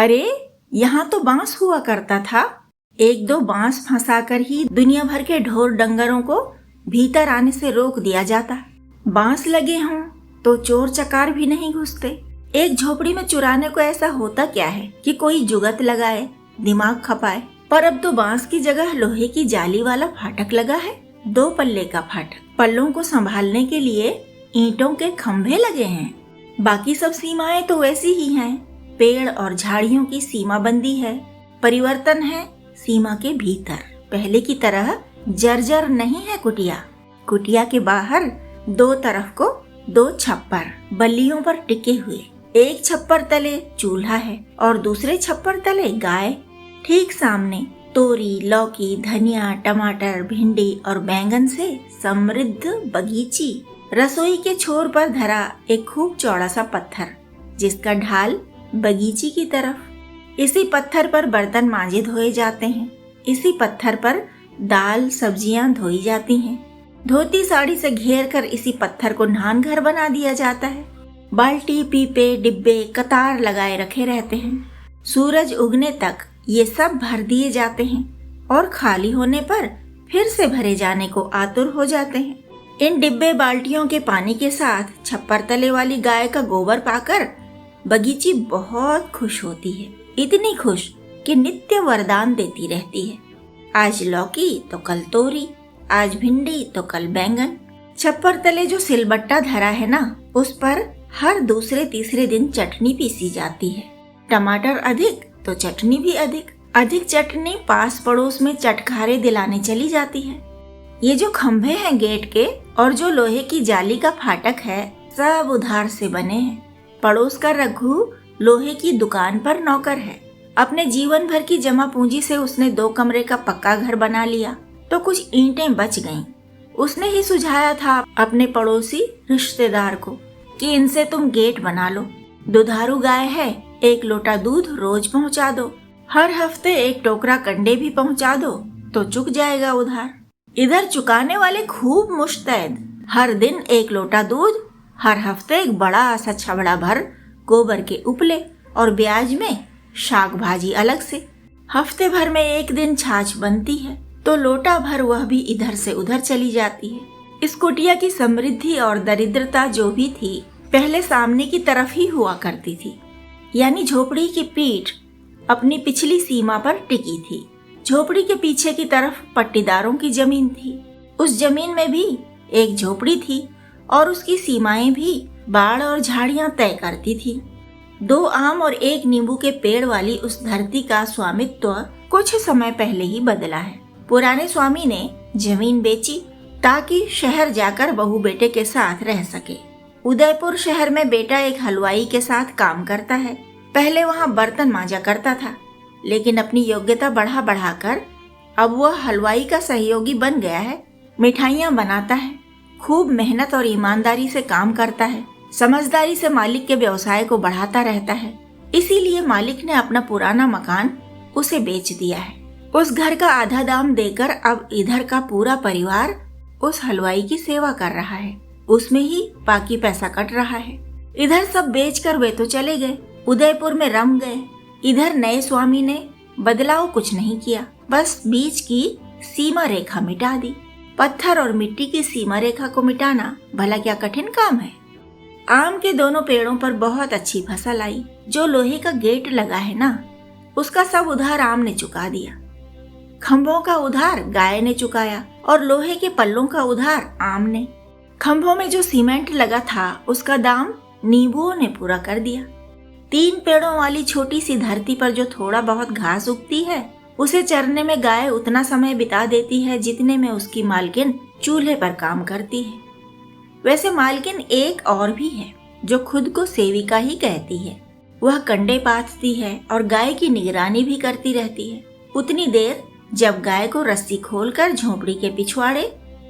अरे, यहाँ तो बांस हुआ करता था। एक दो बांस फंसाकर ही दुनिया भर के ढोर डंगरों को भीतर आने से रोक दिया जाता। बांस लगे हों तो चोर चकार भी नहीं घुसते। एक झोपड़ी में चुराने को ऐसा होता क्या है कि कोई जुगत लगाए, दिमाग खपाए। पर अब तो बांस की जगह लोहे की जाली वाला फाटक लगा है। 2 पल्ले का फाटक। पल्लों को संभालने के लिए ईंटों के खंभे लगे हैं। बाकी सब सीमाएं तो वैसी ही हैं। पेड़ और झाड़ियों की सीमा बंदी है। परिवर्तन है सीमा के भीतर। पहले की तरह जर्जर नहीं है कुटिया। कुटिया के बाहर 2 तरफ को 2 छप्पर बल्लियों पर टिके हुए। एक छप्पर तले चूल्हा है और दूसरे छप्पर तले गाय। ठीक सामने तोरी, लौकी, धनिया, टमाटर, भिंडी और बैंगन से समृद्ध बगीची। रसोई के छोर पर धरा एक खूब चौड़ा सा पत्थर, जिसका ढाल बगीची की तरफ। इसी पत्थर पर बर्तन मांजे धोए जाते हैं। इसी पत्थर पर दाल सब्जियां धोई जाती हैं। धोती साड़ी से घेर कर इसी पत्थर को नहान घर बना दिया जाता है। बाल्टी, पीपे, डिब्बे कतार लगाए रखे रहते हैं। सूरज उगने तक ये सब भर दिए जाते हैं और खाली होने पर फिर से भरे जाने को आतुर हो जाते हैं। इन डिब्बे बाल्टियों के पानी के साथ छप्पर तले वाली गाय का गोबर पाकर बगीची बहुत खुश होती है। इतनी खुश कि नित्य वरदान देती रहती है। आज लौकी तो कल तोरी, आज भिंडी तो कल बैंगन। छप्पर तले जो सिलबट्टा धरा है ना, उस पर हर दूसरे तीसरे दिन चटनी पीसी जाती है। टमाटर अधिक तो चटनी भी अधिक। अधिक चटनी पास पड़ोस में चटखारे दिलाने चली जाती है। ये जो खंभे हैं गेट के और जो लोहे की जाली का फाटक है, सब उधार से बने हैं। पड़ोस का रघु लोहे की दुकान पर नौकर है। अपने जीवन भर की जमा पूंजी से उसने 2 कमरे का पक्का घर बना लिया तो कुछ ईंटें बच गईं। उसने ही सुझाया था अपने पड़ोसी रिश्तेदार को कि इनसे तुम गेट बना लो। दुधारू गाय है, 1 लोटा दूध रोज पहुंचा दो। हर हफ्ते 1 टोकरा कंडे भी पहुंचा दो तो चुक जाएगा उधार। इधर चुकाने वाले खूब मुश्तैद। हर दिन 1 लोटा दूध, हर हफ्ते एक बड़ा सा छबड़ा भर गोबर के उपले और ब्याज में शाक भाजी अलग से। हफ्ते भर में 1 दिन छाछ बनती है तो लोटा भर वह भी इधर से उधर चली जाती है। इस कुटिया की समृद्धि और दरिद्रता जो भी थी, पहले सामने की तरफ ही हुआ करती थी। यानी झोपड़ी की पीठ अपनी पिछली सीमा पर टिकी थी। झोपड़ी के पीछे की तरफ पट्टीदारों की जमीन थी। उस जमीन में भी एक झोपड़ी थी और उसकी सीमाएं भी बाड़ और झाड़ियां तय करती थी। 2 आम और 1 नींबू के पेड़ वाली उस धरती का स्वामित्व कुछ समय पहले ही बदला है। पुराने स्वामी ने जमीन बेची ताकि शहर जाकर बहू बेटे के साथ रह सके। उदयपुर शहर में बेटा एक हलवाई के साथ काम करता है। पहले वहाँ बर्तन मांजा करता था, लेकिन अपनी योग्यता बढ़ा बढ़ाकर अब वह हलवाई का सहयोगी बन गया है। मिठाइयाँ बनाता है, खूब मेहनत और ईमानदारी से काम करता है। समझदारी से मालिक के व्यवसाय को बढ़ाता रहता है। इसीलिए मालिक ने अपना पुराना मकान उसे बेच दिया है। उस घर का आधा दाम देकर अब इधर का पूरा परिवार उस हलवाई की सेवा कर रहा है। उसमें ही बाकी पैसा कट रहा है। इधर सब बेचकर वे तो चले गए, उदयपुर में रम गए। इधर नए स्वामी ने बदलाव कुछ नहीं किया, बस बीच की सीमा रेखा मिटा दी। पत्थर और मिट्टी की सीमा रेखा को मिटाना भला क्या कठिन काम है। आम के दोनों पेड़ों पर बहुत अच्छी फसल आई। जो लोहे का गेट लगा है ना, उसका सब उधार आम ने चुका दिया। खंभों का उधार गाय ने चुकाया और लोहे के पल्लों का उधार आम ने। खंभों में जो सीमेंट लगा था उसका दाम नींबुओं ने पूरा कर दिया। 3 पेड़ों वाली छोटी सी धरती पर जो थोड़ा बहुत घास उगती है, उसे चरने में गाय उतना समय बिता देती है जितने में उसकी मालकिन चूल्हे पर काम करती है। वैसे मालकिन एक और भी है जो खुद को सेविका ही कहती है। वह कंडे पाथती है और गाय की निगरानी भी करती रहती है, उतनी देर जब गाय को रस्सी खोलकर झोपड़ी के पिछवाड़े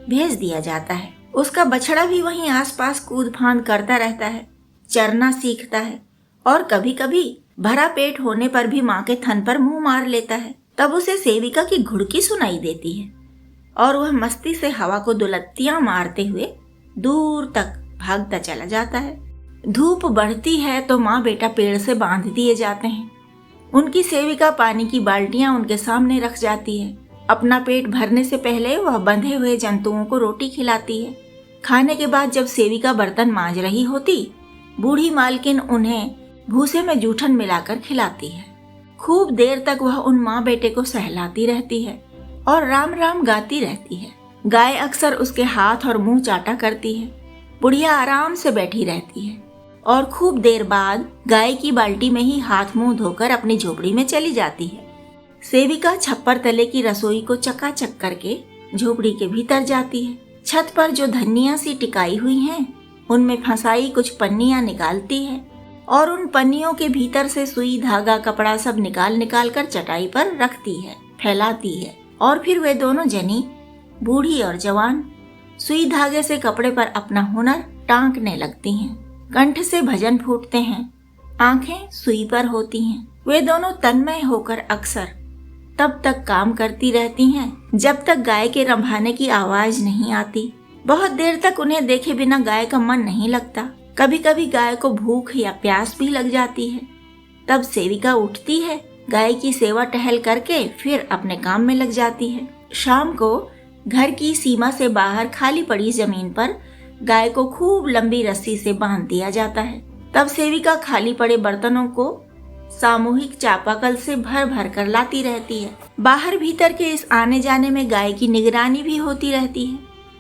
भेज दिया जाता है। उसका बछड़ा भी वहीं आसपास कूद फांद करता रहता है, चरना सीखता है और कभी कभी भरा पेट होने पर भी माँ के थन पर मुंह मार लेता है। तब उसे सेविका की घुड़की सुनाई देती है और वह मस्ती से हवा को दुलत्तियां मारते हुए दूर तक भागता चला जाता है। धूप बढ़ती है तो माँ बेटा पेड़ से बांध दिए जाते हैं। उनकी सेविका पानी की बाल्टियां उनके सामने रख जाती है। अपना पेट भरने से पहले वह बंधे हुए जंतुओं को रोटी खिलाती है। खाने के बाद जब सेविका बर्तन मांज रही होती, बूढ़ी मालकिन उन्हें भूसे में जूठन मिलाकर खिलाती है। खूब देर तक वह उन माँ बेटे को सहलाती रहती है और राम राम गाती रहती है। गाय अक्सर उसके हाथ और मुंह चाटा करती है। बुढ़िया आराम से बैठी रहती है और खूब देर बाद गाय की बाल्टी में ही हाथ मुंह धोकर अपनी झोपड़ी में चली जाती है। सेविका छप्पर तले की रसोई को चकाचक करके झोपड़ी के भीतर जाती है। छत पर जो धनिया सी टिकाई हुई हैं, उनमें फंसाई कुछ पन्नियां निकालती है और उन पन्नियों के भीतर से सुई, धागा, कपड़ा सब निकाल कर चटाई पर रखती है, फैलाती है। और फिर वे दोनों जनी, बूढ़ी और जवान, सुई धागे से कपड़े पर अपना हुनर टांकने लगती हैं। कंठ से भजन फूटते हैं, आंखें सुई पर होती हैं। वे दोनों तन्मय होकर अक्सर तब तक काम करती रहती हैं जब तक गाय के रंभाने की आवाज नहीं आती। बहुत देर तक उन्हें देखे बिना गाय का मन नहीं लगता। कभी कभी गाय को भूख या प्यास भी लग जाती है। तब सेविका उठती है, गाय की सेवा टहल करके फिर अपने काम में लग जाती है। शाम को घर की सीमा से बाहर खाली पड़ी जमीन पर गाय को खूब लंबी रस्सी से बांध दिया जाता है। तब सेविका खाली पड़े बर्तनों को सामूहिक चापाकल से भर भर कर लाती रहती है। बाहर भीतर के इस आने जाने में गाय की निगरानी भी होती रहती है।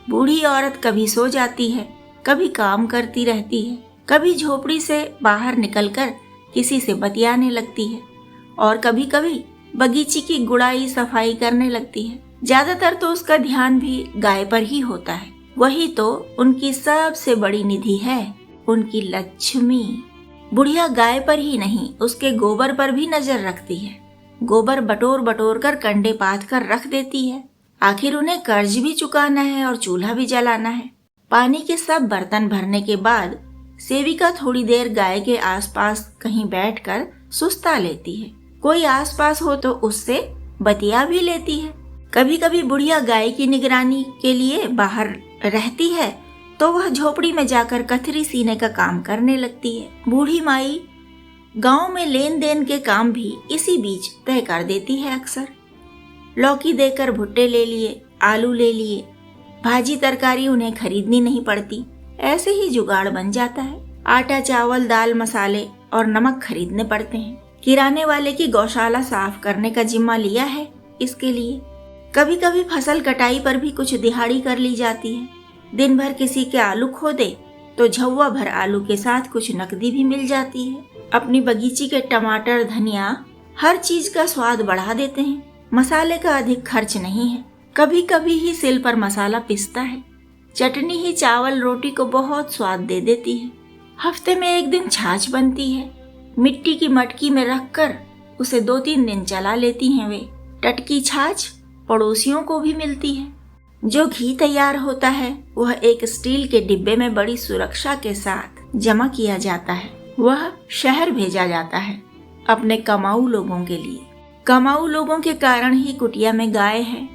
बूढ़ी औरत कभी सो जाती है, कभी काम करती रहती है, कभी झोपड़ी से बाहर निकलकर किसी से बतियाने लगती है और कभी कभी बगीचे की गुड़ाई सफाई करने लगती है। ज्यादातर तो उसका ध्यान भी गाय पर ही होता है। वही तो उनकी सबसे बड़ी निधि है, उनकी लक्ष्मी। बुढ़िया गाय पर ही नहीं, उसके गोबर पर भी नजर रखती है। गोबर बटोर बटोर कर कंडे पाथ कर रख देती है। आखिर उन्हें कर्ज भी चुकाना है और चूल्हा भी जलाना है। पानी के सब बर्तन भरने के बाद सेविका थोड़ी देर गाय के आसपास कहीं बैठकर सुस्ता लेती है। कोई आसपास हो तो उससे बतिया भी लेती है। कभी कभी बुढ़िया गाय की निगरानी के लिए बाहर रहती है तो वह झोपड़ी में जाकर कथरी सीने का काम करने लगती है। बूढ़ी माई गांव में लेन देन के काम भी इसी बीच तय कर देती है। अक्सर लौकी देकर भुट्टे ले लिए, आलू ले लिए, भाजी तरकारी उन्हें खरीदनी नहीं पड़ती। ऐसे ही जुगाड़ बन जाता है। आटा, चावल, दाल, मसाले और नमक खरीदने पड़ते हैं। किराने वाले की गौशाला साफ करने का जिम्मा लिया है इसके लिए। कभी कभी फसल कटाई पर भी कुछ दिहाड़ी कर ली जाती है। दिन भर किसी के आलू खो दे तो झव्वा भर आलू के साथ कुछ नकदी भी मिल जाती है। अपनी बगीची के टमाटर, धनिया हर चीज का स्वाद बढ़ा देते हैं। मसाले का अधिक खर्च नहीं है। कभी कभी ही सिल पर मसाला पिसता है। चटनी ही चावल रोटी को बहुत स्वाद दे देती है। हफ्ते में एक दिन छाछ बनती है। मिट्टी की मटकी में रखकर उसे 2-3 दिन चला लेती हैं वे। टटकी छाछ पड़ोसियों को भी मिलती है। जो घी तैयार होता है वह एक स्टील के डिब्बे में बड़ी सुरक्षा के साथ जमा किया जाता है। वह शहर भेजा जाता है अपने कमाऊ लोगों के लिए। कमाऊ लोगों के कारण ही कुटिया में गाय है।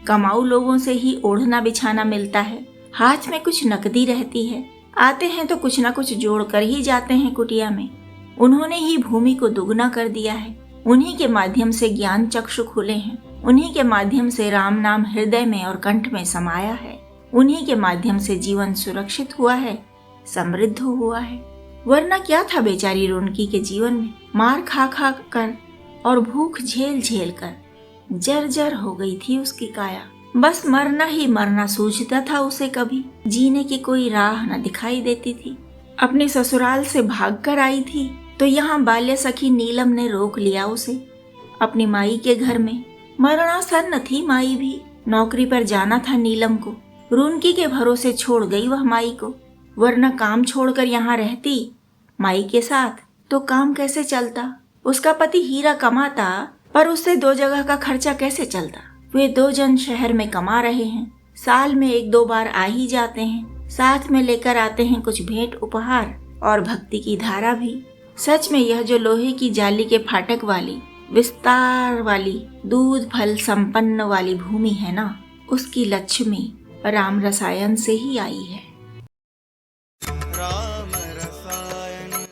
कमाऊ लोगों से ही ओढ़ना बिछाना मिलता है। हाथ में कुछ नकदी रहती है। आते हैं तो कुछ न कुछ जोड़ कर ही जाते हैं कुटिया में। उन्होंने ही भूमि को दुगना कर दिया है। उन्हीं के माध्यम से ज्ञान चक्षु खुले हैं। उन्हीं के माध्यम से राम नाम हृदय में और कंठ में समाया है। उन्हीं के माध्यम से जीवन सुरक्षित हुआ है, समृद्ध हुआ है। वरना क्या था बेचारी रुनकी के जीवन में? मार खा खा कर और भूख झेल झेल कर जर्जर हो गई थी उसकी काया। बस मरना ही मरना सूझता था उसे। कभी जीने की कोई राह न दिखाई देती थी। अपने ससुराल से भाग कर आई थी तो यहाँ बाल्य सखी नीलम ने रोक लिया उसे। अपनी माई के घर में मरणासन्न थी माई भी। नौकरी पर जाना था नीलम को। रुनकी के भरोसे छोड़ गई वह माई को। वरना काम छोड़कर यहाँ रहती माई के साथ तो काम कैसे चलता? उसका पति हीरा कमाता पर उससे 2 जगह का खर्चा कैसे चलता? वे 2 जन शहर में कमा रहे हैं। साल में 1-2 बार आ ही जाते हैं। साथ में लेकर आते हैं कुछ भेंट उपहार और भक्ति की धारा भी। सच में यह जो लोहे की जाली के फाटक वाली, विस्तार वाली, दूध फल संपन्न वाली भूमि है ना, उसकी लक्ष्मी राम रसायन से ही आई है।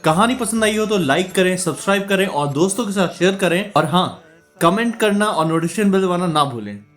कहानी पसंद आई हो तो लाइक करें, सब्सक्राइब करें और दोस्तों के साथ शेयर करें। और हाँ, कमेंट करना और नोटिफिकेशन बेल दबाना ना भूलें।